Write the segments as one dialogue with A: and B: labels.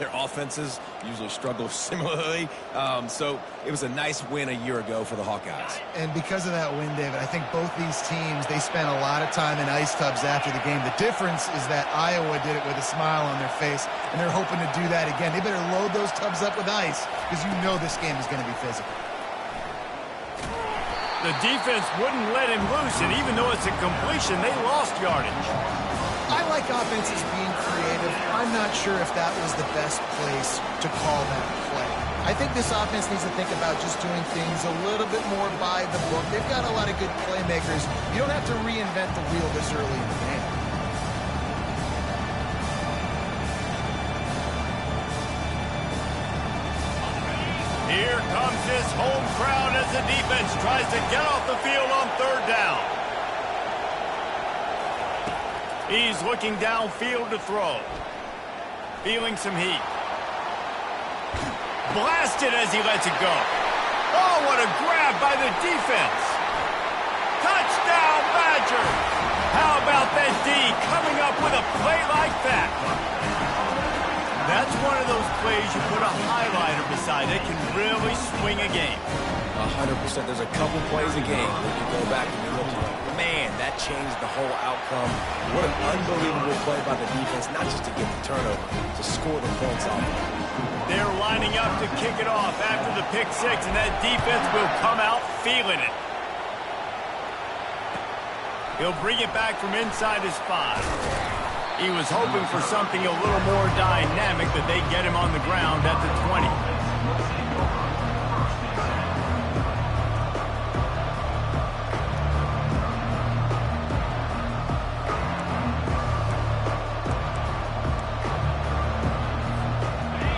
A: Their offenses usually struggle similarly. So it was a nice win a year ago for the Hawkeyes.
B: And because of that win, David, I think both these teams, they spent a lot of time in ice tubs after the game. The difference is that Iowa did it with a smile on their face, and they're hoping to do that again. They better load those tubs up with ice because you know this game is going to be physical.
C: The defense wouldn't let him loose, and even though it's a completion, they lost yardage.
B: I like offenses being creative. I'm not sure if that was the best place to call that play. I think this offense needs to think about just doing things a little bit more by the book. They've got a lot of good playmakers. You don't have to reinvent the wheel this early in the game.
C: Here comes his home crowd as the defense tries to get off the field on third down. He's looking downfield to throw. Feeling some heat. Blasted as he lets it go. Oh, what a grab by the defense. Touchdown, Badgers. How about that D coming up with a play like that? That's one of those plays you put a highlighter beside it, can really swing a game.
A: 100%. There's a couple plays a game where you go back and you look like, man, that changed the whole outcome. What an unbelievable play by the defense, not just to get the turnover, to score the points off.
C: They're lining up to kick it off after the pick six, and that defense will come out feeling it. He'll bring it back from inside his 5. He was hoping for something a little more dynamic, but they get him on the ground at the 20.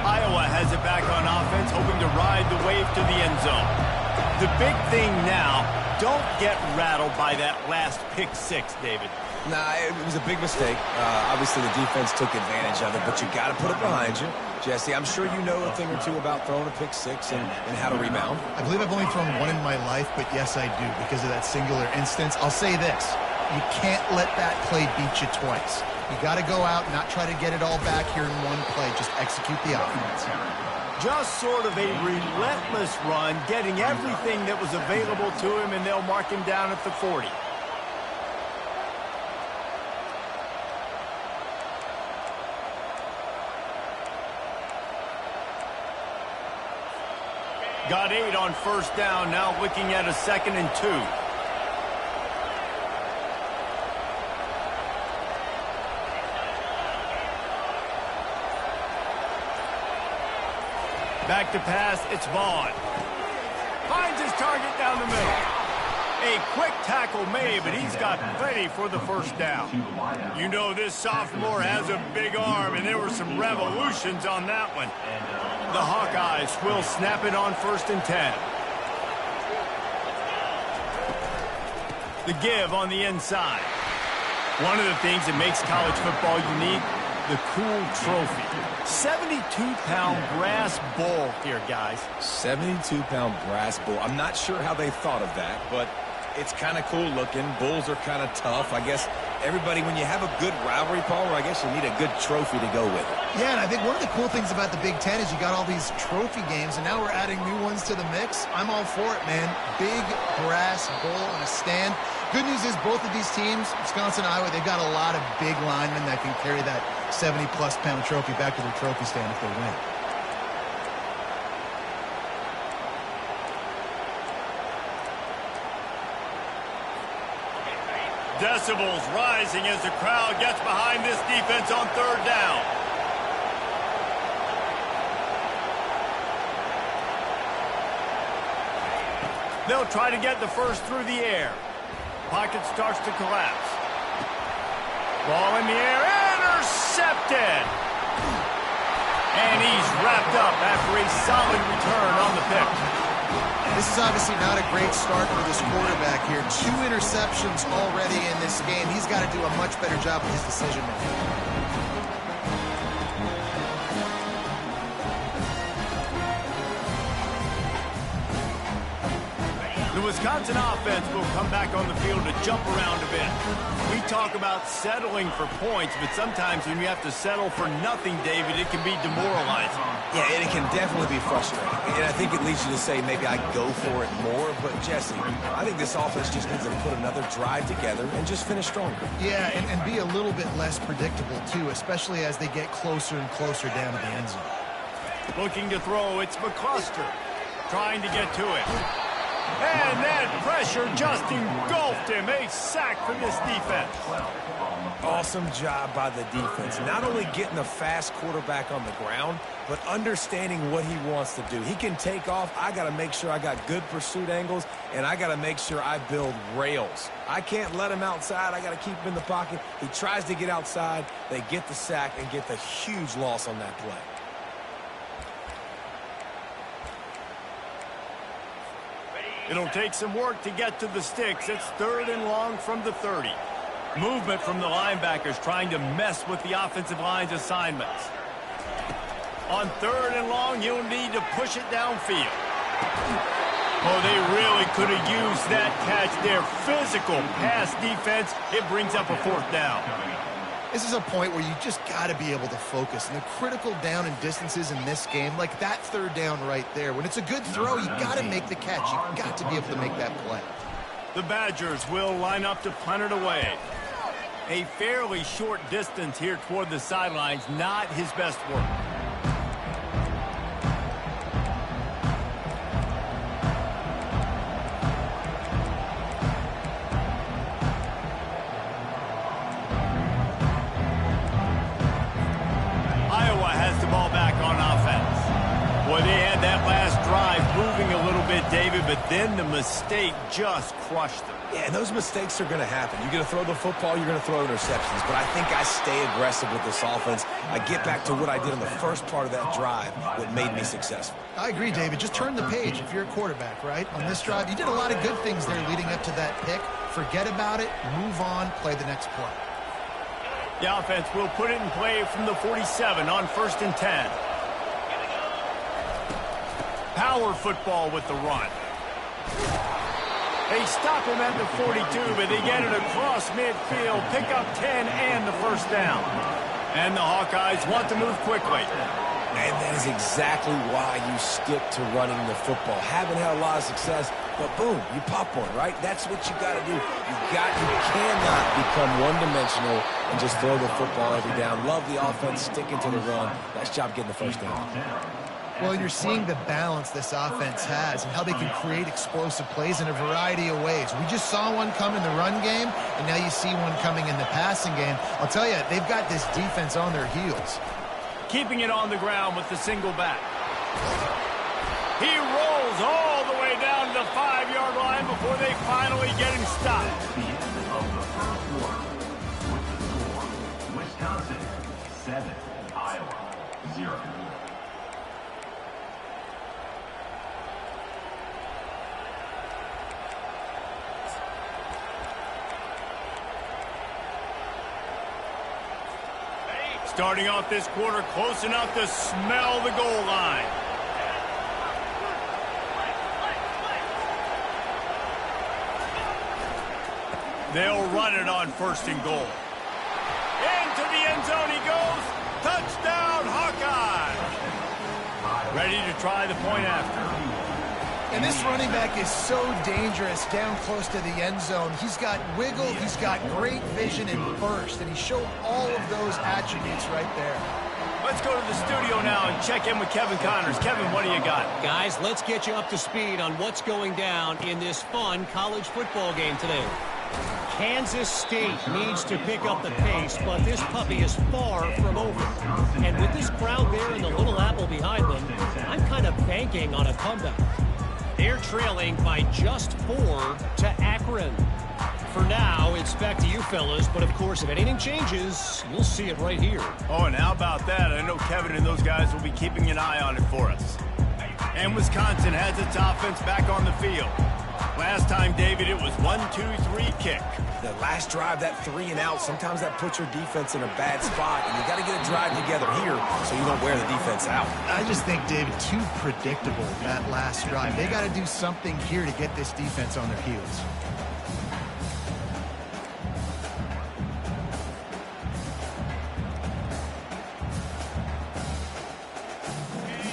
C: Iowa has it back on offense, hoping to ride the wave to the end zone. The big thing now, don't get rattled by that last pick six, David.
A: Nah, it was a big mistake. Obviously, the defense took advantage of it, but you got to put it behind you. Jesse, I'm sure you know a thing or two about throwing a pick six and how to rebound.
B: I believe I've only thrown one in my life, but yes, I do, because of that singular instance. I'll say this. You can't let that play beat you twice. You got to go out, not try to get it all back here in one play. Just execute the offense.
C: Just sort of a relentless run, getting everything that was available to him, and they'll mark him down at the 40. Got 8 on first down, now looking at a 2nd and 2. Back to pass, it's Vaughn. Finds his target down the middle. A quick tackle made, but he's got plenty for the first down. You know this sophomore has a big arm, and there were some revolutions on that one. The Hawkeyes will snap it on 1st and 10. The give on the inside. One of the things that makes college football unique, the cool trophy. 72-pound brass bull here, guys.
A: 72-pound brass bull. I'm not sure how they thought of that, but it's kind of cool looking. Bulls are kind of tough. I guess everybody, when you have a good rivalry, Palmer, I guess you need a good trophy to go with it.
B: Yeah, and I think one of the cool things about the Big Ten is you got all these trophy games, and now we're adding new ones to the mix. I'm all for it, man. Big brass bull on a stand. Good news is both of these teams, Wisconsin and Iowa, they've got a lot of big linemen that can carry that 70-plus pound trophy back to their trophy stand if they win.
C: Decibels rising as the crowd gets behind this defense on 3rd down. They'll try to get the first through the air. Pocket starts to collapse. Ball in the air, intercepted! And he's wrapped up after a solid return on the pick.
B: This is obviously not a great start for this quarterback here. 2 interceptions already in this game. He's got to do a much better job with his decision-making.
C: Wisconsin offense will come back on the field to jump around a bit. We talk about settling for points, but sometimes when you have to settle for nothing, David, it can be demoralizing.
A: Yeah, and it can definitely be frustrating. And I think it leads you to say maybe I go for it more. But, Jesse, I think this offense just needs to put another drive together and just finish stronger.
B: Yeah, and be a little bit less predictable, too, especially as they get closer and closer down to the end zone.
C: Looking to throw, it's McCluster trying to get to it. And that pressure just engulfed him. A sack for this defense.
A: Awesome job by the defense. Not only getting the fast quarterback on the ground, but understanding what he wants to do. He can take off. I got to make sure I got good pursuit angles, and I got to make sure I build rails. I can't let him outside. I got to keep him in the pocket. He tries to get outside. They get the sack and get the huge loss on that play.
C: It'll take some work to get to the sticks. It's 3rd and long from the 30. Movement from the linebackers trying to mess with the offensive line's assignments. On 3rd and long, you'll need to push it downfield. Oh, they really could have used that catch there. Physical pass defense. It brings up a 4th down.
B: This is a point where you just got to be able to focus. And the critical down and distances in this game, like that 3rd down right there, when it's a good throw, you got to make the catch. You've got to be able to make that play.
C: The Badgers will line up to punt it away. A fairly short distance here toward the sidelines, not his best work. Iowa has the ball back on offense. Boy, they had that last drive moving a little bit, David, but then the mistake just crushed them.
A: Yeah, and those mistakes are going to happen. You're going to throw the football, you're going to throw interceptions. But I think I stay aggressive with this offense. I get back to what I did in the first part of that drive that made me successful.
B: I agree, David. Just turn the page if you're a quarterback, right? On this drive, you did a lot of good things there leading up to that pick. Forget about it, move on, play the next play.
C: The offense will put it in play from the 47 on 1st and 10. Power football with the run. They stop him at the 42, but they get it across midfield, pick up 10 and the 1st down. And the Hawkeyes want to move quickly.
A: And that is exactly why you stick to running the football. Haven't had a lot of success, but boom, you pop one, right? That's what you got to do. You cannot become one-dimensional and just throw the football every down. Love the offense, sticking to the run. Nice job getting the 1st down.
B: Well, you're seeing the balance this offense has and how they can create explosive plays in a variety of ways. We just saw one come in the run game, and now you see one coming in the passing game. I'll tell you, they've got this defense on their heels.
C: Keeping it on the ground with the single back. He rolls all the way down to the 5-yard line before they finally get him stopped.
D: Wisconsin 7, Iowa 0.
C: Starting off this quarter close enough to smell the goal line. They'll run it on 1st and goal. Into the end zone he goes. Touchdown, Hawkeye. Ready to try the point after.
B: And this running back is so dangerous down close to the end zone. He's got wiggle, he's got great vision and burst, and he showed all of those attributes right there.
C: Let's go to the studio now and check in with Kevin Connors. Kevin, what do you got?
E: Guys, let's get you up to speed on what's going down in this fun college football game today. Kansas State needs to pick up the pace, but this puppy is far from over. And with this crowd there and the Little Apple behind them, I'm kind of banking on a comeback. They're trailing by just 4 to Akron. For now, it's back to you fellas, but of course, if anything changes, you'll see it right here.
C: Oh, and how about that? I know Kevin and those guys will be keeping an eye on it for us. And Wisconsin has its offense back on the field. Last time, David, it was 1-2-3 kick.
A: The last drive, that 3 and out, sometimes that puts your defense in a bad spot, and you got to get a drive together here so you don't wear the defense out.
B: I just think, David, too predictable, that last drive. They got to do something here to get this defense on their heels.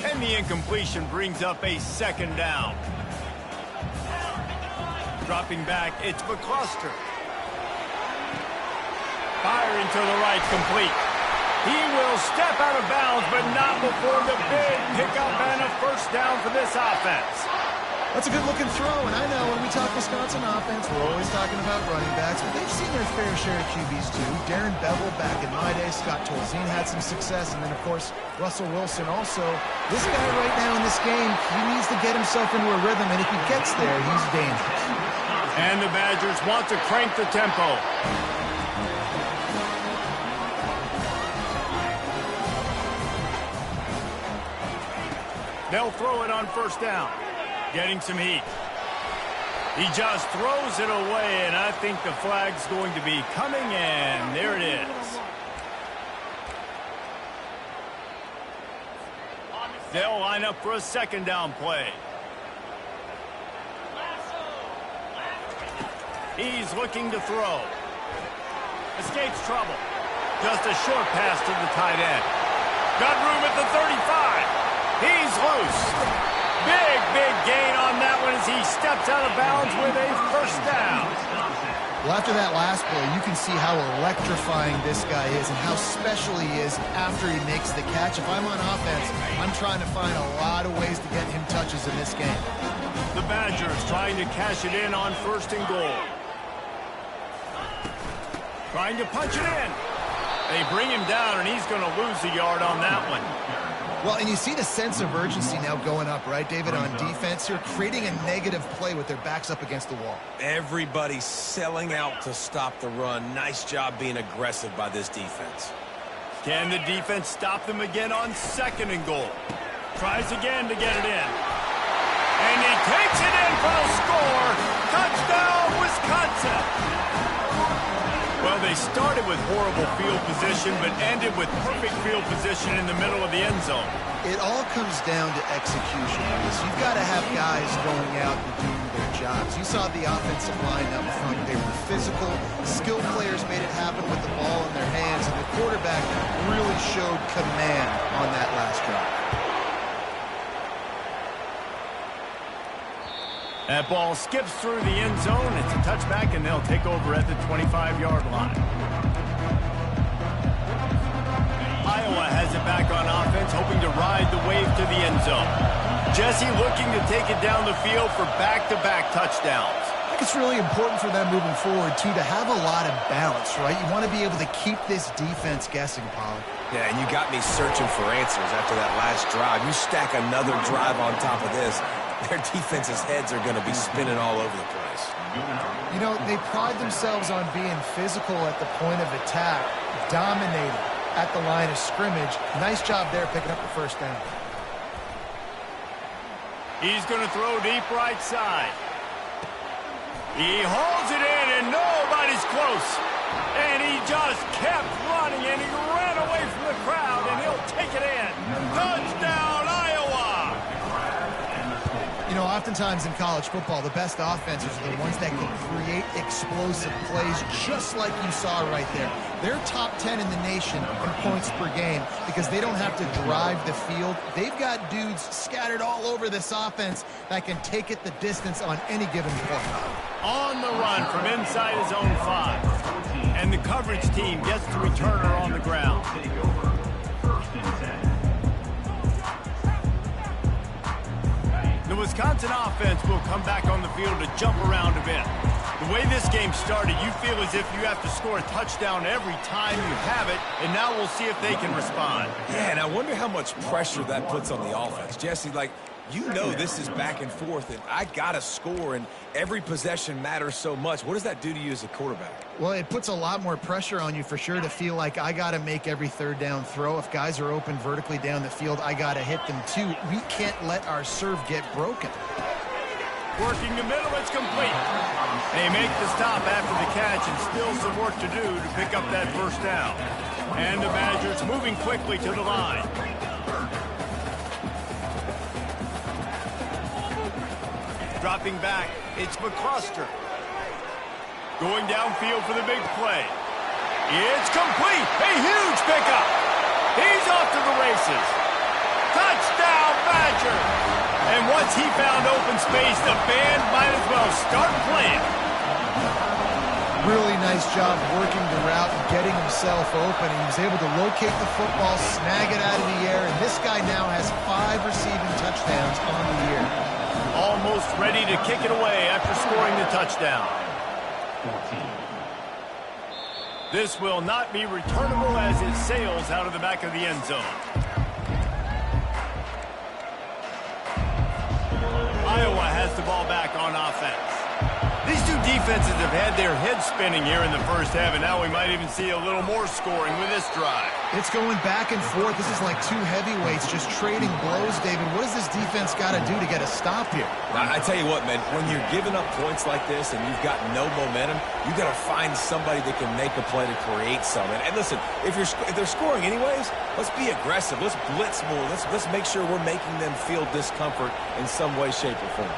C: And the incompletion brings up a second down. Dropping back, it's McCluster. Firing to the right, complete. He will step out of bounds, but not before the big pickup and a first down for this offense.
B: That's a good-looking throw, and I know when we talk Wisconsin offense, we're always talking about running backs, but they've seen their fair share of QBs too. Darren Bevel back in my day, Scott Tolzien had some success, and then, of course, Russell Wilson also. This guy right now in this game, he needs to get himself into a rhythm, and if he gets there, he's dangerous.
C: And the Badgers want to crank the tempo. They'll throw it on first down. Getting some heat. He just throws it away, and I think the flag's going to be coming, and there it is. They'll line up for a second down play. He's looking to throw. Escapes trouble. Just a short pass to the tight end. Got room at the 35. He's loose. Big gain on that one as he steps out of bounds with a first down.
B: Well, after that last play, you can see how electrifying this guy is and how special he is after he makes the catch. If I'm on offense, I'm trying to find a lot of ways to get him touches in this game.
C: The Badgers trying to cash it in on first and goal. Trying to punch it in. They bring him down, and he's going to lose a yard on that one.
B: Well, and you see the sense of urgency now going up, right, David, on defense here, creating a negative play with their backs up against the wall.
A: Everybody's selling out to stop the run. Nice job being aggressive by this defense.
C: Can the defense stop them again on second and goal? Tries again to get it in. And he takes it in for the score. Touchdown, Wisconsin. Well, they started with horrible field position, but ended with perfect field position in the middle of the end zone.
B: It all comes down to execution. You've got to have guys going out and doing their jobs. You saw the offensive line up front. They were physical. Skilled players made it happen with the ball in their hands, and the quarterback really showed command on that last drive.
C: That ball skips through the end zone. It's a touchback, and they'll take over at the 25-yard line. Iowa has it back on offense, hoping to ride the wave to the end zone. Jesse looking to take it down the field for back-to-back touchdowns.
B: I think it's really important for them moving forward, too, to have a lot of balance, right? You want to be able to keep this defense guessing, Pollard.
A: Yeah, and you got me searching for answers after that last drive. You stack another drive on top of this, their defense's heads are going to be spinning all over the place.
B: You know, they pride themselves on being physical at the point of attack, dominating at the line of scrimmage. Nice job there picking up the first down.
C: He's going to throw deep right side. He holds it in, and nobody's close. And he just kept running, and he ran away from the crowd, and he'll take it in. Touchdown, Iowa!
B: You know, oftentimes in college football, the best offenses are the ones that can create explosive plays, just like you saw right there. They're top 10 in the nation in points per game because they don't have to drive the field. They've got dudes scattered all over this offense that can take it the distance on any given play.
C: On the run from inside his own 5. And the coverage team gets the returner on the ground. The Wisconsin offense will come back on the field to jump around a bit. The way this game started, you feel as if you have to score a touchdown every time you have it, and now we'll see if they can respond.
A: Yeah, and I wonder how much pressure that puts on the offense. Jesse, like, you know this is back and forth, and I got to score, and every possession matters so much. What does that do to you as a quarterback?
B: Well, it puts a lot more pressure on you for sure to feel like I got to make every third down throw. If guys are open vertically down the field, I got to hit them too. We can't let our serve get broken.
C: Working the middle, it's complete. They make the stop after the catch and still some work to do to pick up that first down. And the Badgers moving quickly to the line. Dropping back, it's McCluster. Going downfield for the big play. It's complete. A huge pickup. He's off to the races. Touchdown, Badger. And once he found open space, the band might as well start playing.
B: Really nice job working the route and getting himself open. He was able to locate the football, snag it out of the air, and this guy now has 5 receiving touchdowns on the year.
C: Almost ready to kick it away after scoring the touchdown.
D: 14.
C: This will not be returnable as it sails out of the back of the end zone. Iowa has the ball back on offense. These two defenses have had their heads spinning here in the first half, and now we might even see a little more scoring with this drive.
B: It's going back and forth. This is like two heavyweights just trading blows, David. What does this defense got to do to get a stop here?
A: I tell you what, man, when you're giving up points like this and you've got no momentum, you got to find somebody that can make a play to create something. And listen, if they're scoring anyways, let's be aggressive. Let's blitz more. Let's make sure we're making them feel discomfort in some way, shape, or form.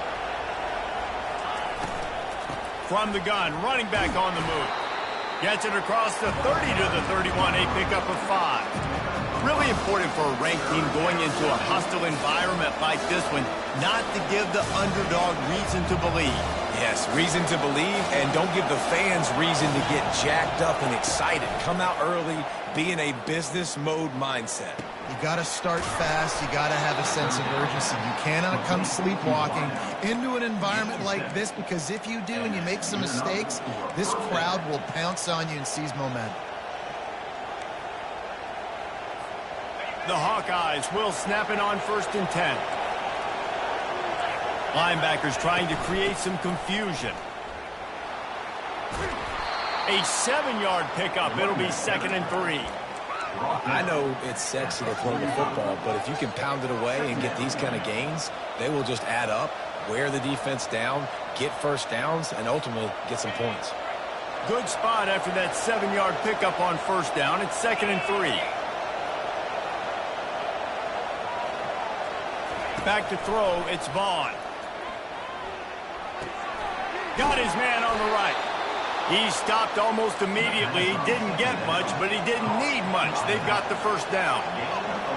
C: From the gun, running back on the move. Gets it across the 30 to the 31, a pickup of 5. Really important for a ranked team going into a hostile environment like this one, not to give the underdog reason to believe.
A: Yes, reason to believe, and don't give the fans reason to get jacked up and excited. Come out early, be in a business mode mindset.
B: You got to start fast. You got to have a sense of urgency. You cannot come sleepwalking into an environment like this, because if you do and you make some mistakes, this crowd will pounce on you and seize momentum.
C: The Hawkeyes will snap it on 1st and 10. Linebackers trying to create some confusion. A 7-yard pickup. It'll be 2nd and 3.
A: I know it's sexy to throw the football, but if you can pound it away and get these kind of gains, they will just add up, wear the defense down, get first downs, and ultimately get some points.
C: Good spot after that 7-yard pickup on 1st down. It's 2nd and 3. Back to throw, it's Vaughn. Got his man on the right. He stopped almost immediately. He didn't get much, but he didn't need much. They've got the first down.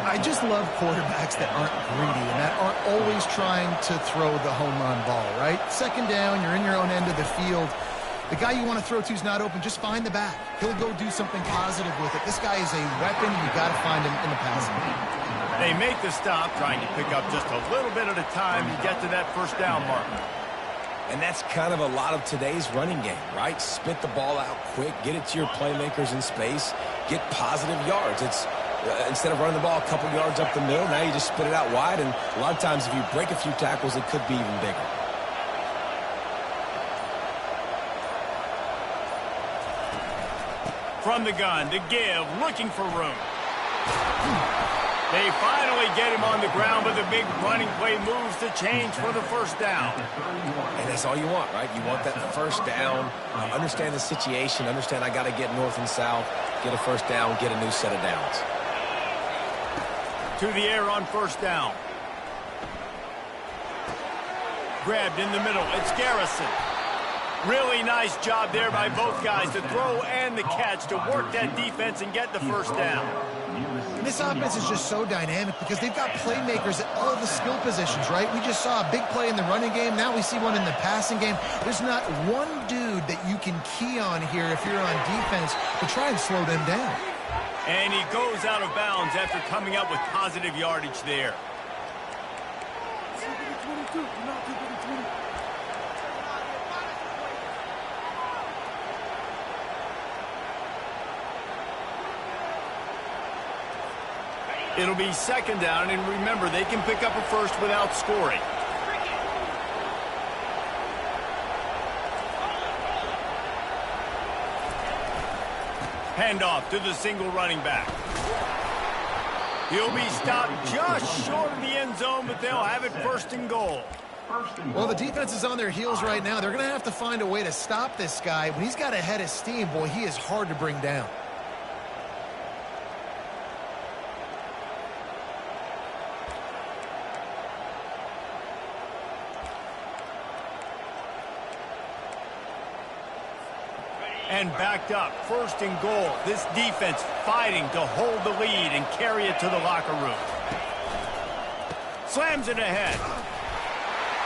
B: I just love quarterbacks that aren't greedy and that aren't always trying to throw the home run ball, right? 2nd down, you're in your own end of the field. The guy you want to throw to is not open. Just find the back. He'll go do something positive with it. This guy is a weapon. You got to find him in the passing game.
C: They make the stop, trying to pick up just a little bit at a time to get to that first down marker.
A: And that's kind of a lot of today's running game, right? Spit the ball out quick, get it to your playmakers in space, get positive yards. It's instead of running the ball a couple yards up the middle, now you just spit it out wide, and a lot of times if you break a few tackles, it could be even bigger.
C: From the gun, to give, looking for room. They finally get him on the ground, but the big running play moves the change for the first down.
A: And that's all you want, right? You want that first down, understand the situation, understand I got to get north and south, get a first down, get a new set of downs.
C: To the air on 1st down. Grabbed in the middle, it's Garrison. Really nice job there by both guys, the throw and the catch, to work that defense and get the first down.
B: And this offense is just so dynamic because they've got playmakers at all the skill positions, right? We just saw a big play in the running game. Now we see one in the passing game. There's not one dude that you can key on here if you're on defense to try and slow them down.
C: And he goes out of bounds after coming up with positive yardage there. It'll be 2nd down, and remember, they can pick up a first without scoring. Handoff to the single running back. He'll be stopped just short of the end zone, but they'll have it 1st and goal.
B: Well, the defense is on their heels right now. They're going to have to find a way to stop this guy. When he's got a head of steam, boy, he is hard to bring down.
C: And backed up, 1st and goal. This defense fighting to hold the lead and carry it to the locker room. Slams it ahead.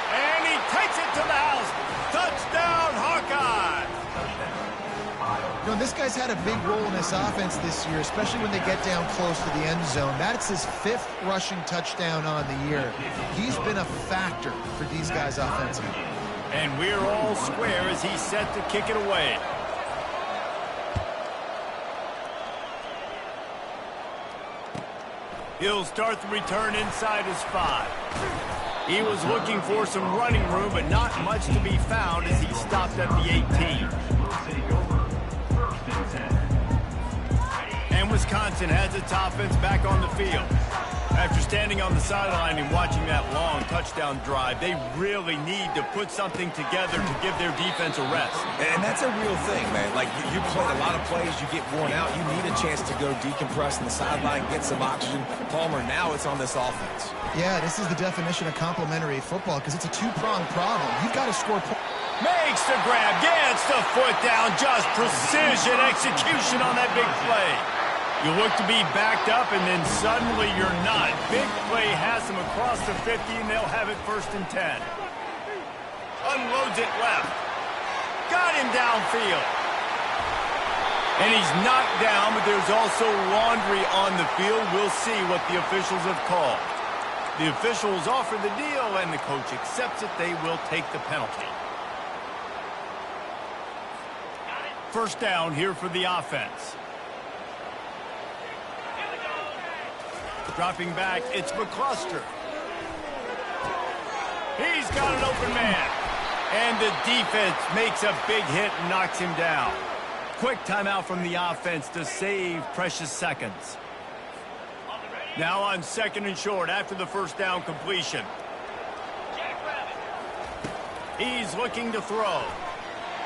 C: And he takes it to the house. Touchdown, Hawkeye!
B: You know, this guy's had a big role in this offense this year, especially when they get down close to the end zone. That's his 5th rushing touchdown on the year. He's been a factor for these guys offensively.
C: And we're all square as he's set to kick it away. He'll start the return inside his 5. He was looking for some running room, but not much to be found as he stopped at the 18. And Wisconsin has its offense back on the field. After standing on the sideline and watching that long touchdown drive, they really need to put something together to give their defense a rest.
A: And that's a real thing, man. Like, you played a lot of plays, you get worn out, you need a chance to go decompress on the sideline, get some oxygen. Palmer, now it's on this offense.
B: Yeah, this is the definition of complementary football because it's a two-pronged problem. You've got to score points.
C: Makes the grab, gets the foot down, just precision execution on that big play. You look to be backed up, and then suddenly you're not. Big play has them across the 50, and they'll have it 1st and 10. Unloads it left. Got him downfield. And he's knocked down, but there's also laundry on the field. We'll see what the officials have called. The officials offer the deal, and the coach accepts it. They will take the penalty. 1st down here for the offense. Dropping back, it's McCluster. He's got an open man. And the defense makes a big hit and knocks him down. Quick timeout from the offense to save precious seconds. Now on 2nd and short after the 1st down completion. He's looking to throw.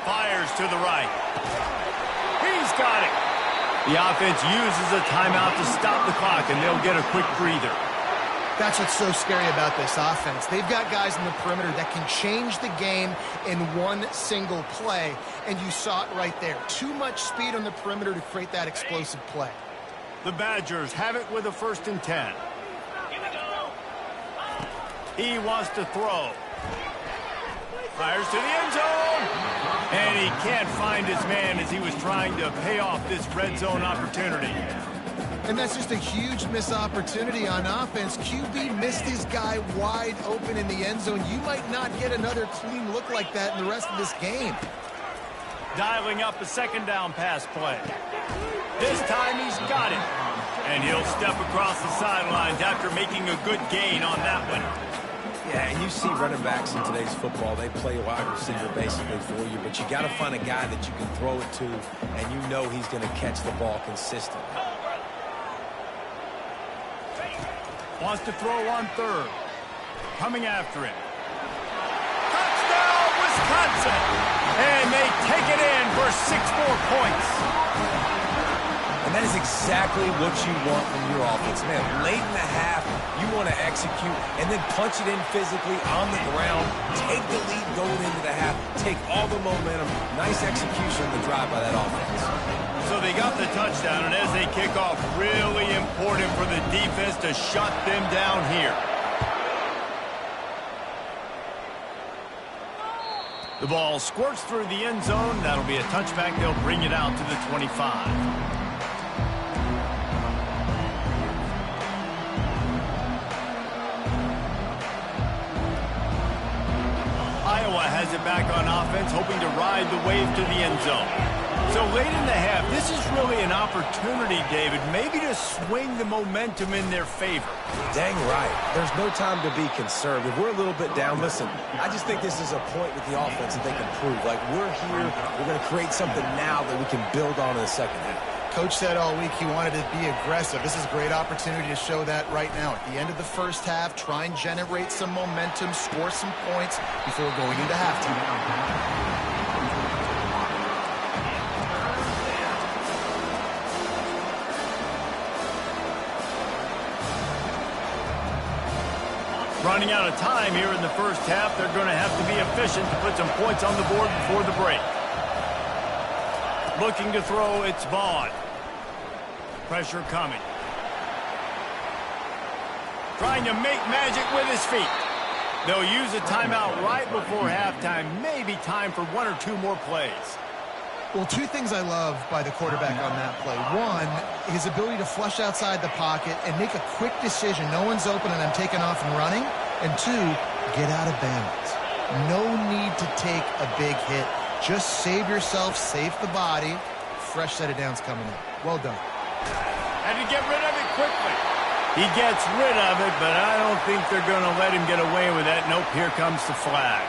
C: Fires to the right. He's got it. The offense uses a timeout to stop the clock, and they'll get a quick breather.
B: That's what's so scary about this offense. They've got guys in the perimeter that can change the game in one single play, and you saw it right there. Too much speed on the perimeter to create that explosive play.
C: The Badgers have it with a 1st and 10. He wants to throw. Fires to the end zone. And he can't find his man as he was trying to pay off this red zone opportunity.
B: And that's just a huge missed opportunity on offense. QB missed his guy wide open in the end zone. You might not get another clean look like that in the rest of this game.
C: Dialing up a 2nd down pass play. This time he's got it. And he'll step across the sidelines after making a good gain on that one.
A: Yeah, and you see running backs in today's football, they play wide receiver basically for you, but you got to find a guy that you can throw it to, and you know he's going to catch the ball consistently.
C: Wants to throw on 3rd. Coming after him. Touchdown, Wisconsin! And they take it in for 6 more points.
A: And that is exactly what you want from your offense. Man, late in the half, you want to execute and then punch it in physically on the ground, take the lead going into the half, take all the momentum. Nice execution on the drive by that offense.
C: So they got the touchdown, and as they kick off, really important for the defense to shut them down here. The ball squirts through the end zone. That'll be a touchback. They'll bring it out to the 25. Iowa has it back on offense, hoping to ride the wave to the end zone. So late in the half, this is really an opportunity, David, maybe to swing the momentum in their favor.
A: Dang right. There's no time to be concerned. If we're a little bit down, listen, I just think this is a point with the offense that they can prove. Like, we're here, we're going to create something now that we can build on in the second half.
B: Coach said all week he wanted to be aggressive. This is a great opportunity to show that right now. At the end of the first half, try and generate some momentum, score some points before going into halftime.
C: Running out of time here in the first half. They're going to have to be efficient to put some points on the board before the break. Looking to throw, it's Vaughn. Pressure coming. Trying to make magic with his feet. They'll use a timeout right before halftime. Maybe time for one or two more plays.
B: Well, two things I love by the quarterback on that play. One, his ability to flush outside the pocket and make a quick decision. No one's open and I'm taking off and running. And two, get out of bounds. No need to take a big hit. Just save yourself, save the body. Fresh set of downs coming in. Well done.
C: Had to get rid of it quickly. He gets rid of it, but I don't think they're going to let him get away with that. Nope, here comes the flag.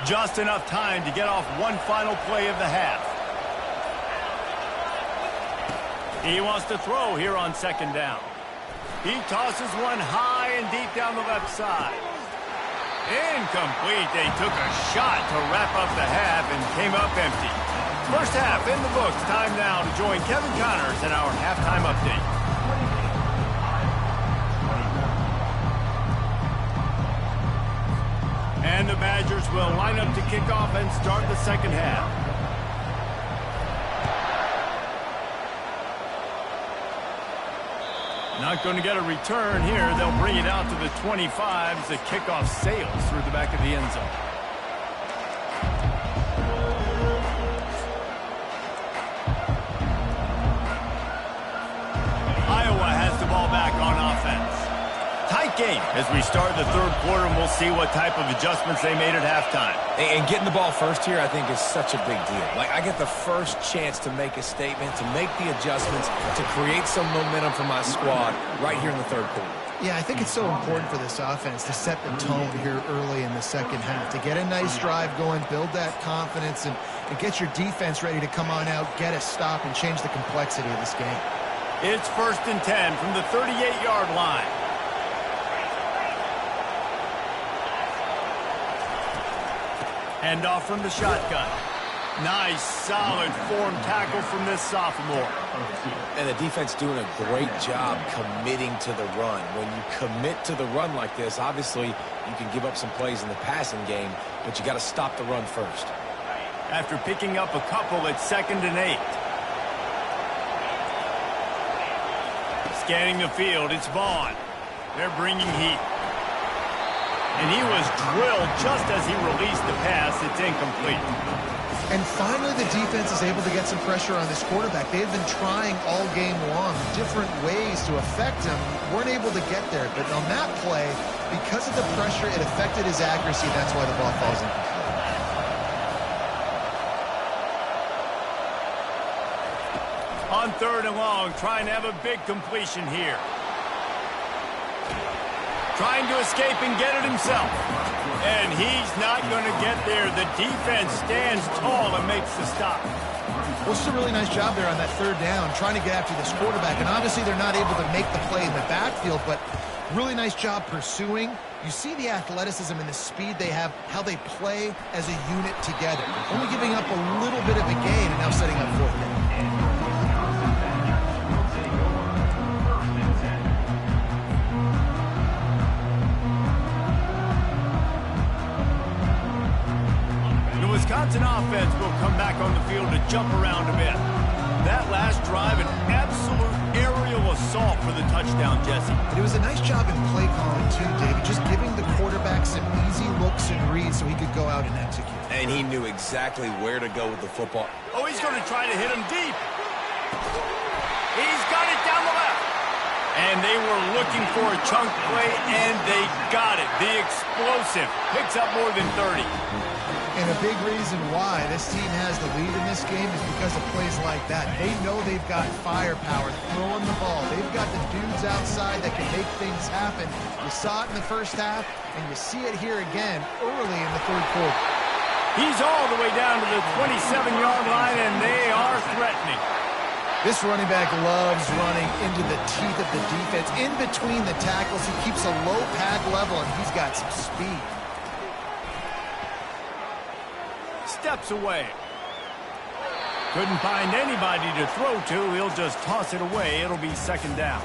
C: Just enough time to get off one final play of the half. He wants to throw here on second down. He tosses one high and deep down the left side. Incomplete. They took a shot to wrap up the half and came up empty. First half in the books. Time now to join Kevin Connors in our halftime update. And the Badgers will line up to kick off and start the second half. Not going to get a return here. They'll bring it out to the 25 as the kickoff sails through the back of the end zone. Iowa has the ball back on offense. Tight game as we start the third quarter, and we'll see what type of adjustments they made at halftime.
A: And getting the ball first here, I think, is such a big deal. Like, I get the first chance to make a statement, to make the adjustments, to create some momentum for my squad right here in the third quarter.
B: Yeah, I think it's so important for this offense to set the tone here early in the second half, to get a nice drive going, build that confidence, and get your defense ready to come on out, get a stop, and change the complexity of this game.
C: It's 1st and 10 from the 38-yard line. Hand off from the shotgun. Nice, solid form tackle from this sophomore.
A: And the defense doing a great job committing to the run. When you commit to the run like this, obviously you can give up some plays in the passing game, but you got to stop the run first.
C: After picking up a couple, it's 2nd and 8. Scanning the field, it's Vaughn. They're bringing heat. And he was drilled just as he released the pass. It's incomplete.
B: And finally, the defense is able to get some pressure on this quarterback. They've been trying all game long different ways to affect him. Weren't able to get there. But on that play, because of the pressure, it affected his accuracy. That's why the ball falls incomplete.
C: On 3rd and long, trying to have a big completion here. Trying to escape and get it himself. And he's not going to get there. The defense stands tall and makes the stop.
B: Well, it's a really nice job there on that 3rd down, trying to get after this quarterback. And obviously they're not able to make the play in the backfield, but really nice job pursuing. You see the athleticism and the speed they have, how they play as a unit together. Only giving up a little bit of a gain and now setting up 4th down.
C: Wisconsin offense will come back on the field to jump around a bit. That last drive, an absolute aerial assault for the touchdown, Jesse.
B: And it was a nice job in play calling, too, David, just giving the quarterback some easy looks and reads so he could go out and execute.
A: And he knew exactly where to go with the football.
C: Oh, he's going to try to hit him deep. He's got it down the left. And they were looking for a chunk play, and they got it. The explosive picks up more than 30.
B: And a big reason why this team has the lead in this game is because of plays like that. They know they've got firepower throwing the ball. They've got the dudes outside that can make things happen. You saw it in the first half, and you see it here again early in the third quarter.
C: He's all the way down to the 27-yard line, and they are threatening.
B: This running back loves running into the teeth of the defense. In between the tackles, he keeps a low pad level, and he's got some speed.
C: Steps away. Couldn't find anybody to throw to. He'll just toss it away. It'll be second down.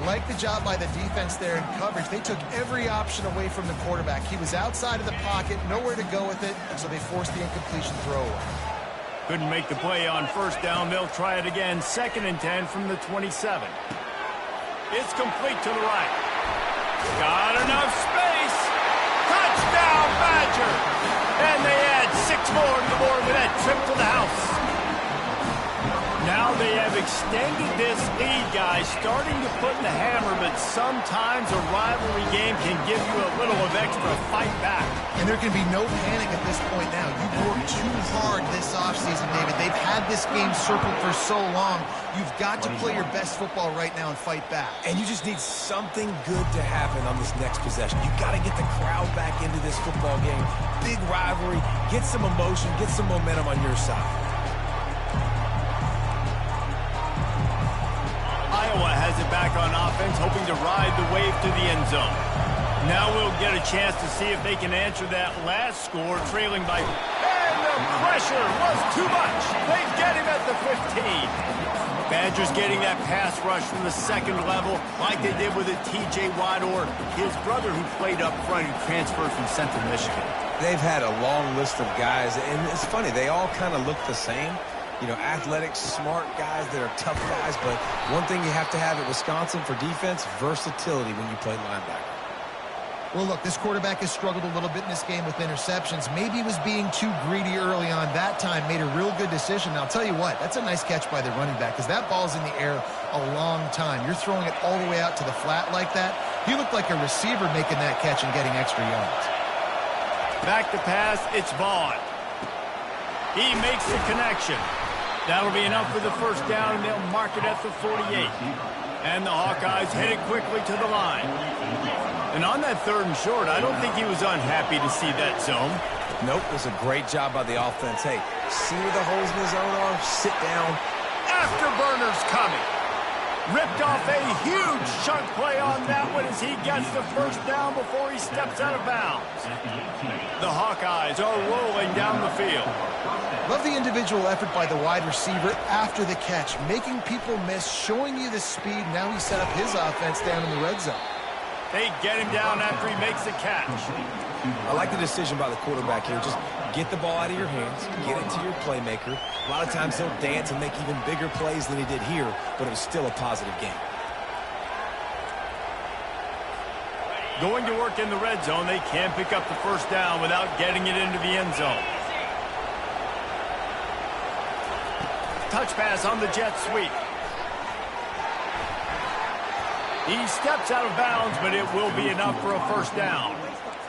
B: Like the job by the defense there in coverage. They took every option away from the quarterback. He was outside of the pocket, nowhere to go with it, so they forced the incompletion throw away.
C: Couldn't make the play on first down. They'll try it again. 2nd and 10 from the 27. It's complete to the right. Got enough space. Touchdown, Badger. And they add 6 more to the board with that trip to the house. Now they have extended this lead, guys, starting to put in the hammer, but sometimes a rivalry game can give you a little of extra fight back.
B: And there can be no panic at this point now. You've worked too hard this offseason, David. They've had this game circled for so long. You've got to play your best football right now and fight back.
A: And you just need something good to happen on this next possession. You got to get the crowd back into this football game. Big rivalry. Get some emotion. Get some momentum on your side.
C: Iowa has it back on offense, hoping to ride the wave to the end zone. Now we'll get a chance to see if they can answer that last score, trailing by... And the pressure was too much. They get him at the 15. Badgers getting that pass rush from the second level, like they did with a T.J. Watt or his brother who played up front who transferred from Central Michigan.
A: They've had a long list of guys, and it's funny, they all kind of look the same. You know, athletic, smart guys that are tough guys, but one thing you have to have at Wisconsin for defense, versatility when you play linebacker.
B: Well, look, this quarterback has struggled a little bit in this game with interceptions. Maybe he was being too greedy early on. That time made a real good decision. Now, I'll tell you what, that's a nice catch by the running back because that ball's in the air a long time. You're throwing it all the way out to the flat like that. He looked like a receiver making that catch and getting extra yards.
C: Back to pass, it's Vaughn. He makes the connection. That'll be enough for the first down, and they'll mark it at the 48. And the Hawkeyes headed quickly to the line. And on that 3rd and short, I don't think he was unhappy to see that zone.
A: Nope, it was a great job by the offense. Hey, see where the holes in the zone are? Sit down.
C: Afterburner's coming. Ripped off a huge chunk play on that one as he gets the first down before he steps out of bounds. The Hawkeyes are rolling down the field.
B: Love the individual effort by the wide receiver after the catch, making people miss, showing you the speed. Now he set up his offense down in the red zone.
C: They get him down after he makes the catch.
A: I like the decision by the quarterback here. Just get the ball out of your hands, get it to your playmaker. A lot of times he'll dance and make even bigger plays than he did here, but it was still a positive game.
C: Going to work in the red zone, they can't pick up the first down without getting it into the end zone. Touch pass on the jet sweep. He steps out of bounds, but it will be enough for a first down.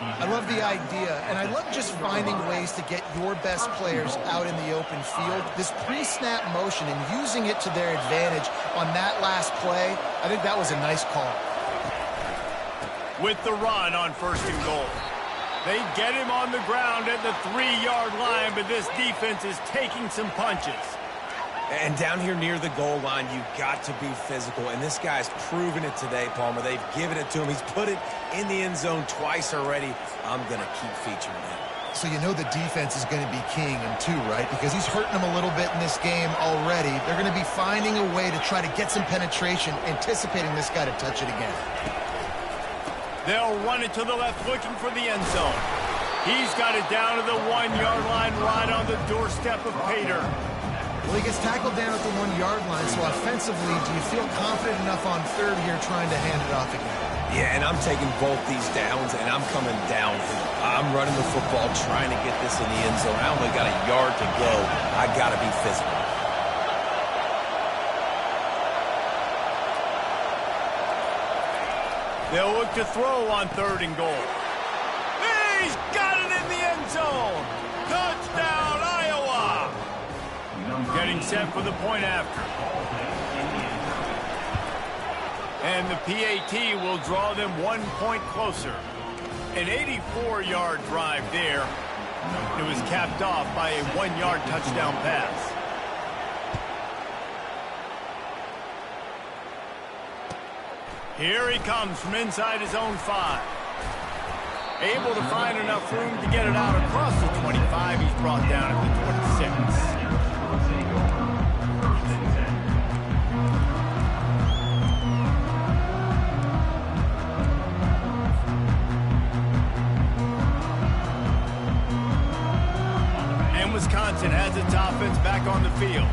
B: I love the idea, and I love just finding ways to get your best players out in the open field. This pre-snap motion and using it to their advantage on that last play, I think that was a nice call.
C: With the run on 1st and goal. They get him on the ground at the 3-yard line, but this defense is taking some punches.
A: And down here near the goal line, you've got to be physical. And this guy's proven it today, Palmer. They've given it to him. He's put it in the end zone twice already. I'm going to keep featuring him.
B: So you know the defense is going to be keying him too, right? Because he's hurting them a little bit in this game already. They're going to be finding a way to try to get some penetration, anticipating this guy to touch it again.
C: They'll run it to the left, looking for the end zone. He's got it down to the 1-yard line, right on the doorstep of Pater.
B: Well, he gets tackled down at the 1-yard line, so offensively, do you feel confident enough on 3rd here trying to hand it off again?
A: Yeah, and I'm taking both these downs, and I'm coming downhill. I'm running the football, trying to get this in the end zone. I only got a yard to go. I got to be physical. They'll look to throw on 3rd and goal.
C: He's got it in the end zone. Getting set for the point after. And the PAT will draw them 1 point closer. An 84-yard drive there. It was capped off by a 1-yard touchdown pass. Here he comes from inside his own 5. Able to find enough room to get it out across the 25. He's brought down at the 26. Wisconsin has its offense back on the field.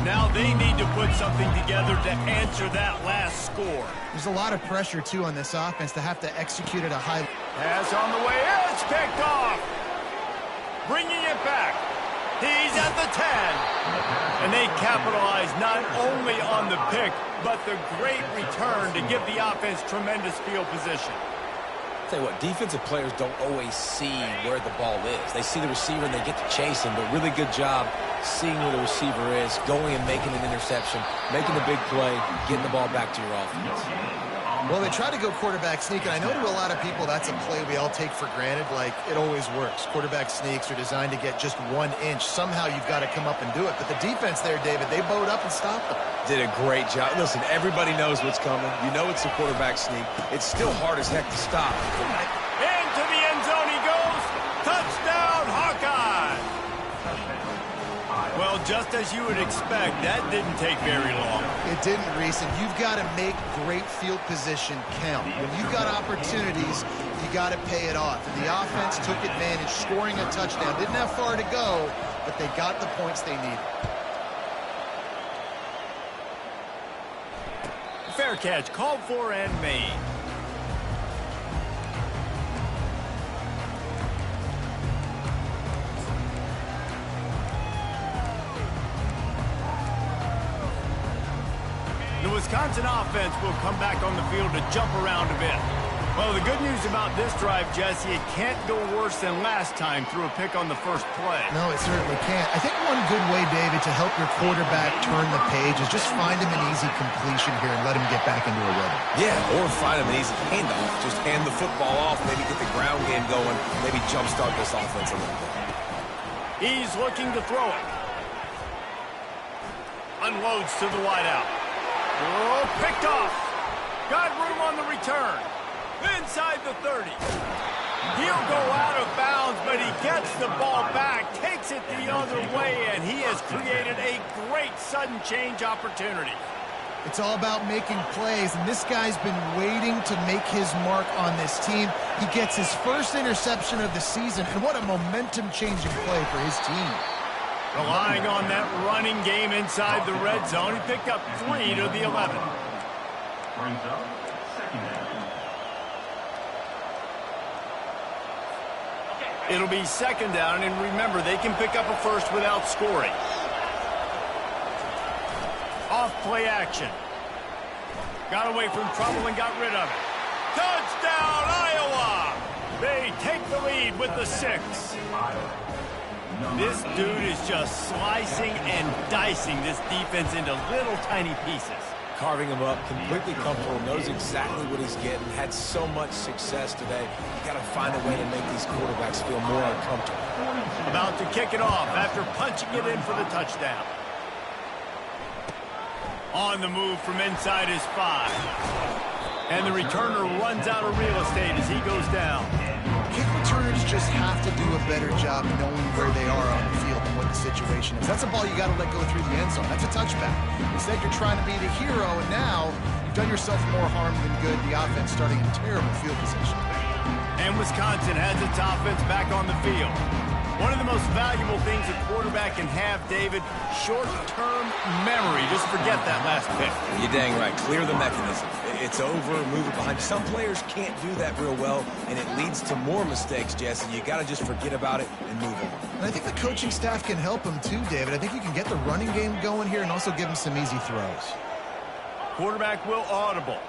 C: Now they need to put something together to answer that last score.
B: There's a lot of pressure, too, on this offense to have to execute at a high...
C: Pass on the way. It's picked off. Bringing it back. He's at the 10. And they capitalize not only on the pick, but the great return to give the offense tremendous field position.
A: Tell you what, defensive players don't always see where the ball is. They see the receiver and they get to chase him, but really good job seeing where the receiver is, going and making an interception, making a big play, getting the ball back to your offense.
B: Well, they try to go quarterback sneak, and I know to a lot of people that's a play we all take for granted, like it always works. Quarterback sneaks are designed to get just 1 inch. Somehow you've got to come up and do it. But the defense there, David, they bowed up and stopped them.
A: Did a great job. Listen, everybody knows what's coming. You know it's a quarterback sneak. It's still hard as heck to stop.
C: Into the end zone he goes. Touchdown, Hawkeye! Well, just as you would expect, that didn't take very long.
B: It didn't, Reese, and you've got to make great field position count. When you've got opportunities, you got to pay it off. And the offense took advantage, scoring a touchdown. Didn't have far to go, but they got the points they needed.
C: Fair catch, called for and made. The Wisconsin offense will come back on the field to jump around a bit. Well, the good news about this drive, Jesse, it can't go worse than last time through a pick on the first play.
B: No, it certainly can't. I think one good way, David, to help your quarterback turn the page is just find him an easy completion here and let him get back into a rhythm.
A: Yeah, or find him an easy handoff. Just hand the football off, maybe get the ground game going, maybe jumpstart this offense a little bit.
C: He's looking to throw it. Unloads to the wideout. Oh, picked off. Got room on the return. Inside the 30. He'll go out of bounds, but he gets the ball back, takes it the other way, and he has created a great sudden change opportunity.
B: It's all about making plays, and this guy's been waiting to make his mark on this team. He gets his first interception of the season, and what a momentum-changing play for his team.
C: Relying on that running game inside the red zone, he picked up 3 to the 11.
D: Brings up second down.
C: It'll be second down, and remember, they can pick up a first without scoring. Off play action. Got away from trouble and got rid of it. Touchdown, Iowa! They take the lead with the 6. This dude is just slicing and dicing this defense into little tiny pieces.
A: Carving him up, completely comfortable, knows exactly what he's getting, had so much success today. You got to find a way to make these quarterbacks feel more uncomfortable.
C: About to kick it off after punching it in for the touchdown. On the move from inside his 5. And the returner runs out of real estate as he goes down.
B: Kick returners just have to do a better job knowing where they are on the field and what the situation is. That's a ball you got to let go through the end zone. That's a touchback. Instead, you're trying to be the hero, and now you've done yourself more harm than good. The offense starting in terrible field position.
C: And Wisconsin has its offense back on the field. One of the most valuable things a quarterback can have, David, short-term memory. Just forget that last pick.
A: You're dang right. Clear the mechanism. It's over, move it behind. Some players can't do that real well, and it leads to more mistakes, Jesse. You got to just forget about it and move on.
B: And I think the coaching staff can help him too, David. I think you can get the running game going here and also give him some easy throws.
C: Quarterback will audible.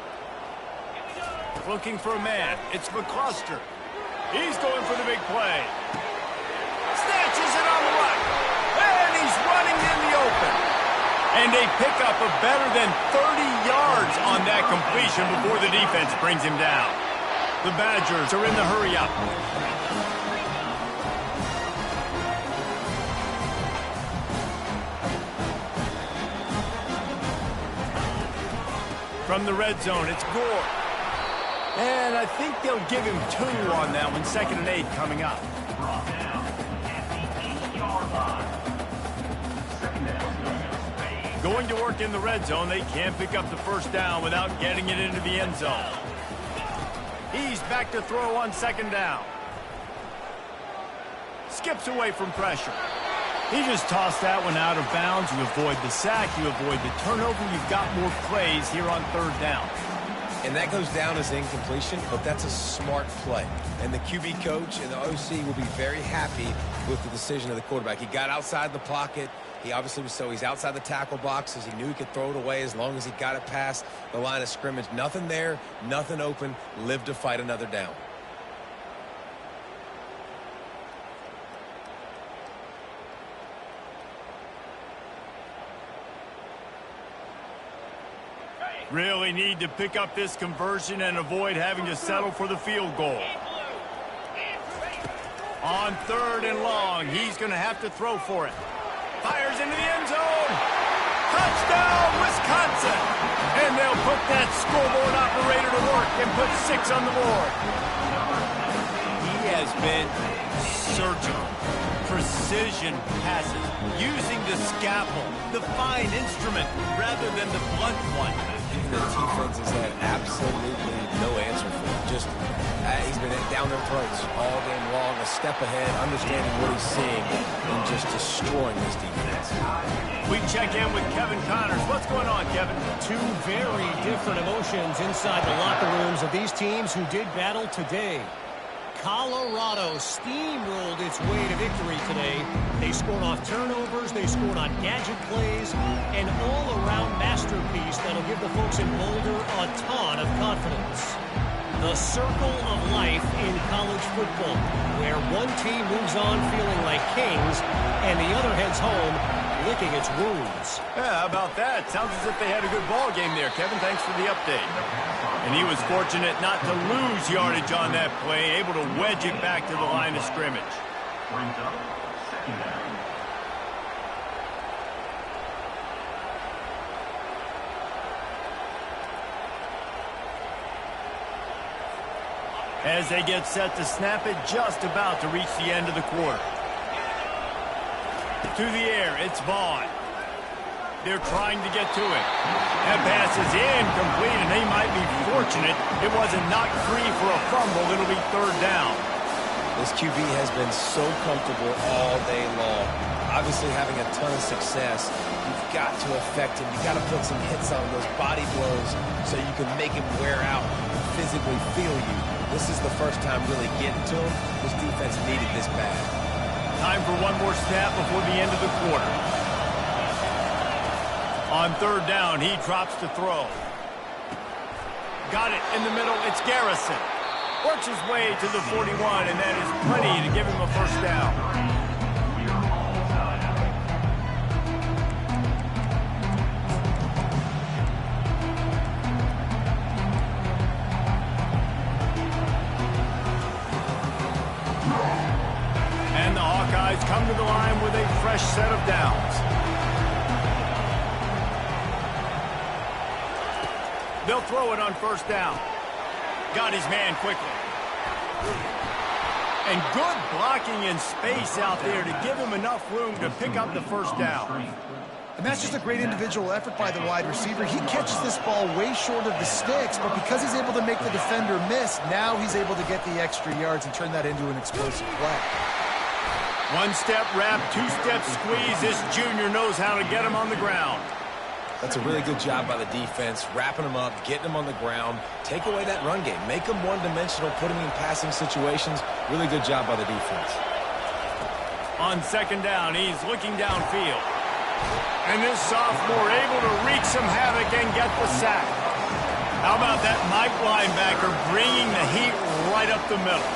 C: Looking for a man. It's McCluster. He's going for the big play. Snatches it on the right. And he's running in the open. And a pickup of better than 30 yards on that completion before the defense brings him down. The Badgers are in the hurry-up. From the red zone, it's Gore. And I think they'll give him 2 on that one. 2nd and 8 coming up. Going to work in the red zone. They can't pick up the first down without getting it into the end zone. He's back to throw on 2nd down. Skips away from pressure. He just tossed that one out of bounds. You avoid the sack. You avoid the turnover. You've got more plays here on 3rd down.
A: And that goes down as incompletion, but that's a smart play. And the QB coach and the OC will be very happy with the decision of the quarterback. He got outside the pocket. He obviously was he's outside the tackle boxes. He knew he could throw it away as long as he got it past the line of scrimmage. Nothing there, nothing open. Live to fight another down.
C: Really need to pick up this conversion and avoid having to settle for the field goal. On 3rd and long, he's going to have to throw for it. Fires into the end zone. Touchdown, Wisconsin. And they'll put that scoreboard operator to work and put 6 on the board. He has been surgical. Precision passes, using the scalpel, the fine instrument, rather than the blunt one.
A: The defense has had absolutely no answer for him. Just, he's been down their throats all game long, a step ahead, understanding what he's seeing, and just destroying this defense.
C: We check in with Kevin Connors. What's going on, Kevin?
E: 2 very different emotions inside the locker rooms of these teams who did battle today. Colorado steamrolled its way to victory today. They scored off turnovers, they scored on gadget plays, an all-around masterpiece that'll give the folks in Boulder a ton of confidence. The circle of life in college football, where one team moves on feeling like kings, and the other heads home licking its wounds.
C: Yeah, how about that? Sounds as if they had a good ball game there, Kevin. Thanks for the update. And he was fortunate not to lose yardage on that play, able to wedge it back to the line of scrimmage.
D: Brings up 2nd down.
C: As they get set to snap it, just about to reach the end of the quarter. To the air, it's Vaughn. They're trying to get to it. That pass is incomplete, and they might be fortunate it wasn't knocked free for a fumble. It'll be 3rd down.
A: This QB has been so comfortable all day long. Obviously having a ton of success. You've got to affect him. You've got to put some hits on those body blows so you can make him wear out and physically feel you. This is the first time really getting to him. This defense needed this bad.
C: Time for one more snap before the end of the quarter. On 3rd down, he drops to throw. Got it in the middle. It's Garrison. Works his way to the 41, and that is plenty to give him a first down. And the Hawkeyes come to the line with a fresh set of downs. They'll throw it on 1st down. Got his man quickly. And good blocking in space out there to give him enough room to pick up the first down.
B: And that's just a great individual effort by the wide receiver. He catches this ball way short of the sticks, but because he's able to make the defender miss, now he's able to get the extra yards and turn that into an explosive play.
C: 1-step wrap, 2-step squeeze. This junior knows how to get him on the ground.
A: That's a really good job by the defense, wrapping them up, getting them on the ground, take away that run game, make them one-dimensional, put them in passing situations. Really good job by the defense.
C: On 2nd down, he's looking downfield. And this sophomore able to wreak some havoc and get the sack. How about that Mike linebacker bringing the heat right up the middle?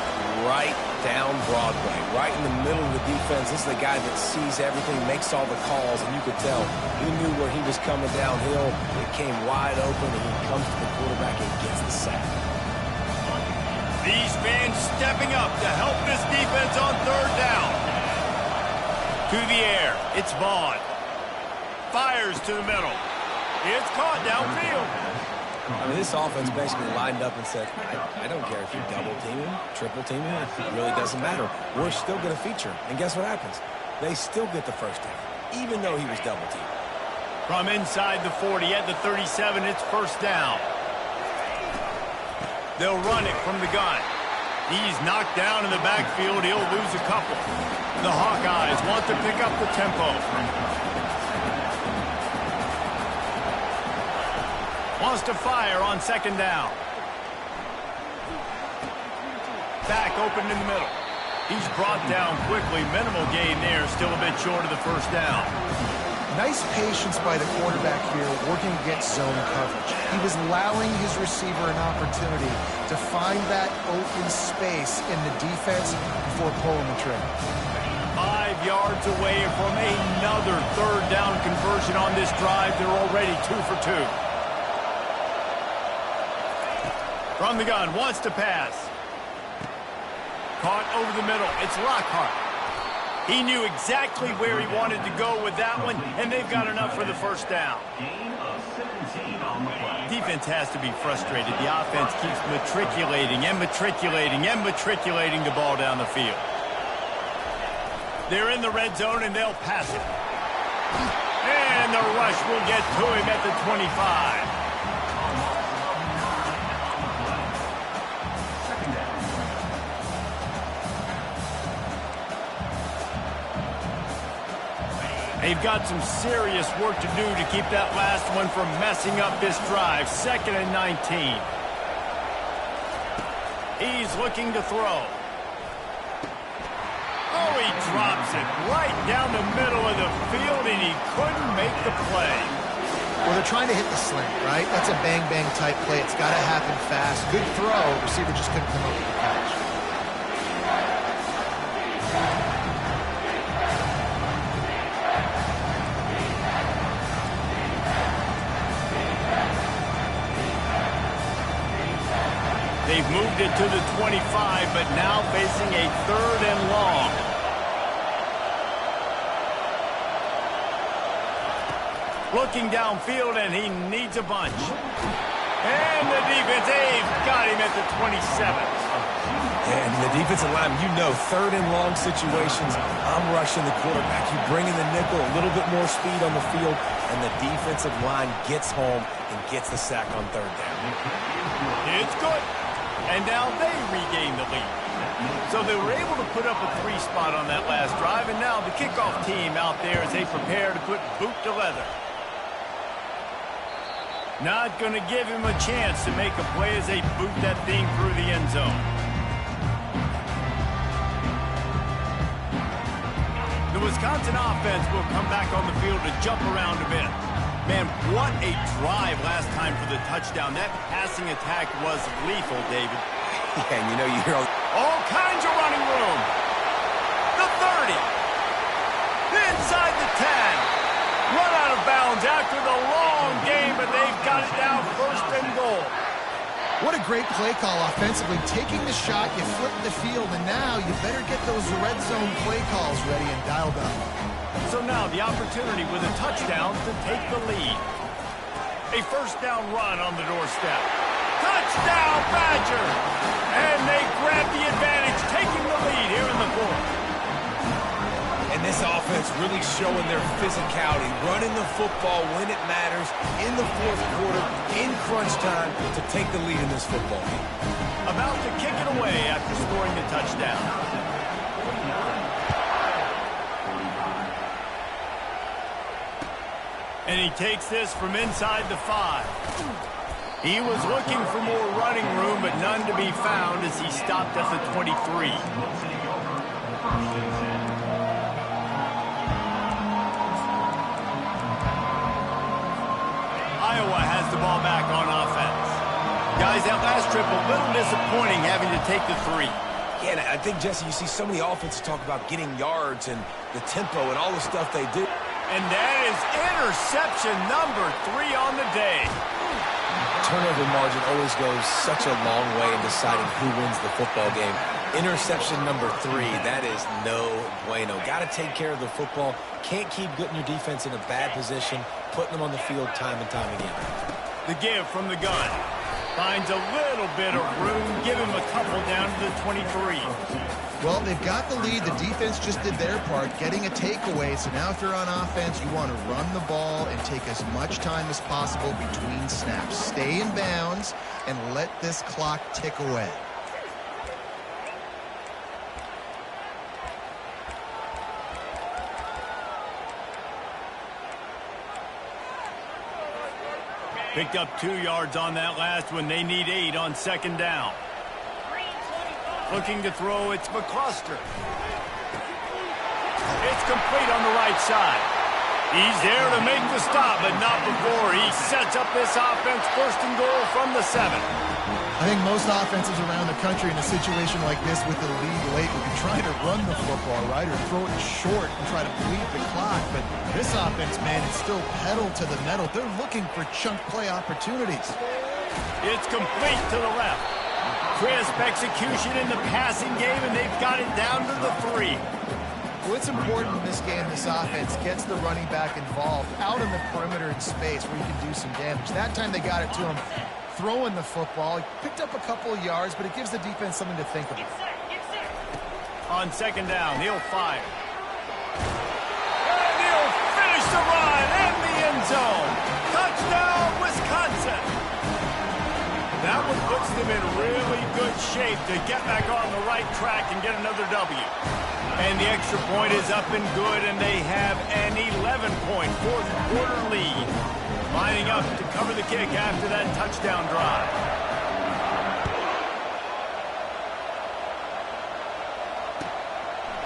F: right down Broadway, right in the middle of the defense. This is the guy that sees everything, makes all the calls, and you could tell he knew where he was coming downhill. It came wide open, and he comes to the quarterback and gets the sack.
C: These fans stepping up to help this defense on third down. To the air, it's Vaughn. Fires to the middle. It's caught downfield.
F: I mean, this offense basically lined up and said, I don't care if you double team him, triple team him, it really doesn't matter. We're still going to feature. And guess what happens? They still get the first down, even though he was double teamed.
C: From inside the 40 at the 37, it's first down. They'll run it from the gun. He's knocked down in the backfield. He'll lose a couple. The Hawkeyes want to pick up the tempo. Wants to fire on second down. Back open in the middle. He's brought down quickly. Minimal gain there. Still a bit short of the first down.
B: Nice patience by the quarterback here, working against zone coverage. He was allowing his receiver an opportunity to find that open space in the defense before pulling the trigger.
C: 5 yards away from another third down conversion on this drive. They're already 2 for 2. From the gun, wants to pass. Caught over the middle. It's Lockhart. He knew exactly where he wanted to go with that one, and they've got enough for the first down. Defense has to be frustrated. The offense keeps matriculating and matriculating and matriculating the ball down the field. They're in the red zone, and they'll pass it. And the rush will get to him at the 25. They've got some serious work to do to keep that last one from messing up this drive. 2nd and 19. He's looking to throw. Oh, he drops it right down the middle of the field, and he couldn't make the play.
B: Well, they're trying to hit the slant, right? That's a bang-bang type play. It's got to happen fast. Good throw. Receiver just couldn't come up with the catch.
C: They've moved it to the 25, but now facing a 3rd and long. Looking downfield, and he needs a bunch. And the defense, they've got him at the 27.
A: And the defensive line, you know, 3rd and long situations, I'm rushing the quarterback. You bring in the nickel, a little bit more speed on the field, and the defensive line gets home and gets the sack on 3rd down.
C: It's good. And now they regain the lead. So they were able to put up a 3 spot on that last drive, and now the kickoff team out there as they prepare to put boot to leather. Not going to give him a chance to make a play as they boot that thing through the end zone. The Wisconsin offense will come back on the field to jump around a bit. Man, what a drive last time for the touchdown. That passing attack was lethal, David.
A: Yeah, and you know, you hear
C: all kinds of running room. The 30. Inside the 10. Run out of bounds after the long game, but they've got it down 1st and goal.
B: What a great play call offensively. Taking the shot, you flip the field, and now you better get those red zone play calls ready and dialed up.
C: So now the opportunity with a touchdown to take the lead. A first down run on the doorstep. Touchdown, Badger! And they grab the advantage, taking the lead here in the 4th.
A: And this offense really showing their physicality, running the football when it matters, in the 4th quarter, in crunch time, to take the lead in this football game.
C: About to kick it away after scoring the touchdown. And he takes this from inside the 5. He was looking for more running room, but none to be found as he stopped at the 23. Iowa has the ball back on offense. Guys, that last trip a little disappointing having to take the 3.
F: Yeah, and I think, Jesse, you see so many offenses talk about getting yards and the tempo and all the stuff they do.
C: And that is interception number 3 on the day.
F: Turnover margin always goes such a long way in deciding who wins the football game. Interception number 3, that is no bueno. Got to take care of the football. Can't keep getting your defense in a bad position, putting them on the field time and time again.
C: The give from the gun. Finds a little bit of room. Give him a couple down to the 23.
B: Well, they've got the lead. The defense just did their part, getting a takeaway. So now if you're on offense, you want to run the ball and take as much time as possible between snaps. Stay in bounds and let this clock tick away.
C: Picked up 2 yards on that last one. They need 8 on second down. Looking to throw, it's McCluster. It's complete on the right side. He's there to make the stop, but not before he sets up this offense first and goal from the 7.
B: I think most offenses around the country in a situation like this with the lead late would be trying to run the football, right, or throw it short and try to bleed the clock. But this offense, man, is still pedal to the metal. They're looking for chunk play opportunities.
C: It's complete to the left. Crisp execution in the passing game, and they've got it down to the 3.
B: Well, it's important in this game this offense gets the running back involved out in the perimeter in space where you can do some damage. That time they got it to him throwing the football. He picked up a couple of yards, but it gives the defense something to think about.
C: On second down, he'll fire. And he'll finish the run in the end zone. Touchdown, Wisconsin. That one puts them in really good shape to get back on the right track and get another W. And the extra point is up and good, and they have an 11-point fourth-quarter lead. Lining up to cover the kick after that touchdown drive.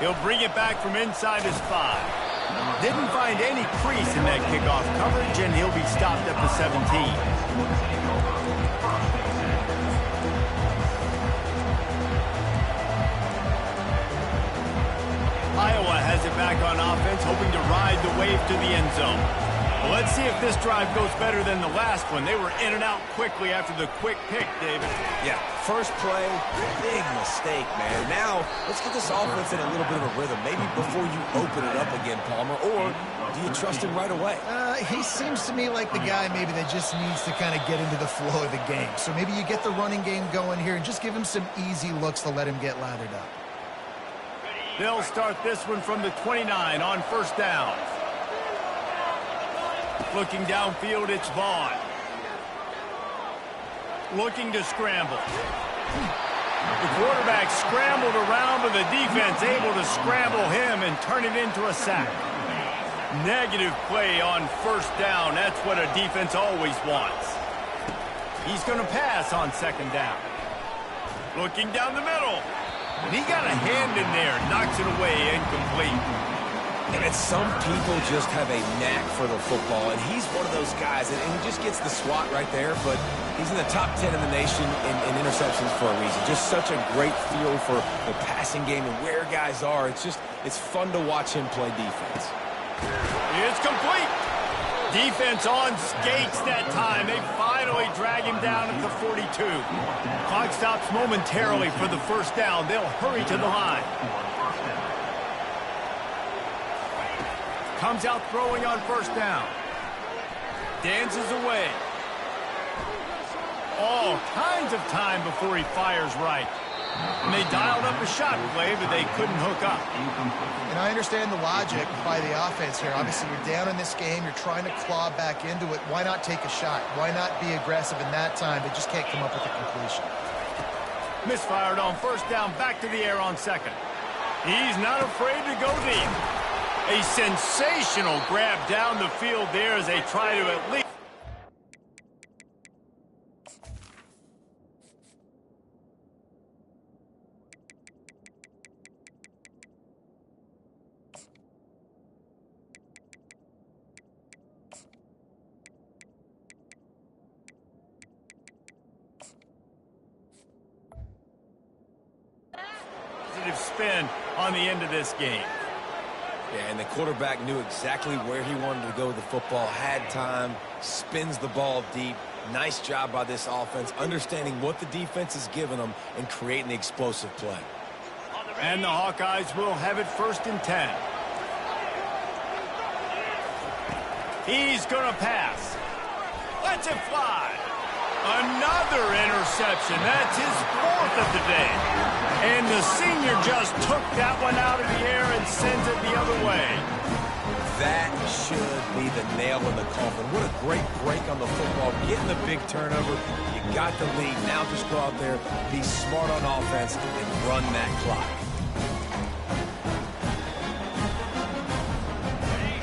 C: He'll bring it back from inside his 5. Didn't find any crease in that kickoff coverage, and he'll be stopped at the 17. Iowa has it back on offense, hoping to ride the wave to the end zone. Well, let's see if this drive goes better than the last one. They were in and out quickly after the quick pick, David.
F: Yeah, first play, big mistake, man. Now, let's get this offense in a little bit of a rhythm. Maybe before you open it up again, Palmer, or do you trust him right away?
B: He seems to me like the guy maybe that just needs to kind of get into the flow of the game. So maybe you get the running game going here and just give him some easy looks to let him get lathered up.
C: They'll start this one from the 29 on first down. Looking downfield, it's Vaughn. Looking to scramble. The quarterback scrambled around, but the defense able to scramble him and turn it into a sack. Negative play on first down. That's what a defense always wants. He's going to pass on second down. Looking down the middle. And he got a hand in there, knocks it away, incomplete.
F: And some people just have a knack for the football, and he's one of those guys, and he just gets the swat right there, but he's in the top 10 in the nation in interceptions for a reason. Just such a great feel for the passing game and where guys are. It's fun to watch him play defense.
C: It's complete. Defense on skates that time. They finally drag him down at the 42. Clock stops momentarily for the first down. They'll hurry to the line. Comes out throwing on first down. Dances away. All kinds of time before he fires right. And they dialed up a shot play, but they couldn't hook up.
B: And I understand the logic by the offense here. Obviously, you're down in this game. You're trying to claw back into it. Why not take a shot? Why not be aggressive in that time? They just can't come up with a completion.
C: Misfired on first down, back to the air on second. He's not afraid to go deep. A sensational grab down the field there as they try to at least... spin on the end of this game.
F: Yeah, and the quarterback knew exactly where he wanted to go with the football, had time, spins the ball deep. Nice job by this offense, understanding what the defense is giving them and creating the explosive play.
C: And the Hawkeyes will have it 1st and 10. He's going to pass. Lets it fly. Another interception. That's his 4th of the day. And the senior just took that one out of the air and sends it the other way.
F: That should be the nail in the coffin. What a great break on the football. Getting the big turnover. You got the lead. Now just go out there, be smart on offense, and run that clock.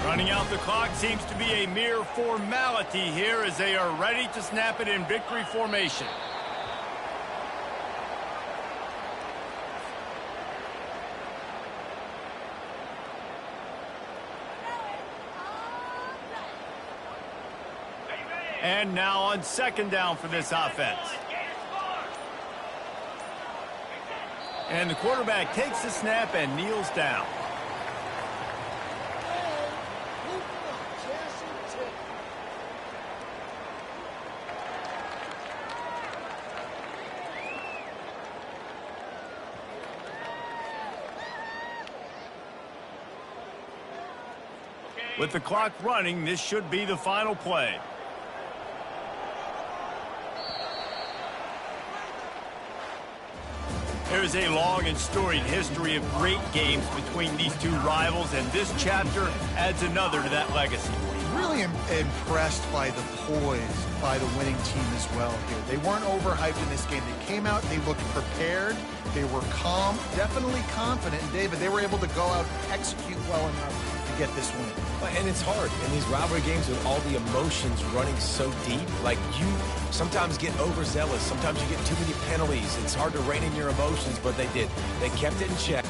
C: Running out the clock seems to be a mere formality here as they are ready to snap it in victory formation. And now on 2nd down for this offense. And the quarterback takes the snap and kneels down. With the clock running, this should be the final play. There is a long and storied history of great games between these two rivals, and this chapter adds another to that legacy.
B: Really impressed by the poise by the winning team as well here. They weren't overhyped in this game. They came out, they looked prepared, they were calm, definitely confident. And David, they were able to go out and execute well enough to get this win.
F: And it's hard in these rivalry games with all the emotions running so deep. Like, you sometimes get overzealous. Sometimes you get too many penalties. It's hard to rein in your emotions, but they did. They kept it in check.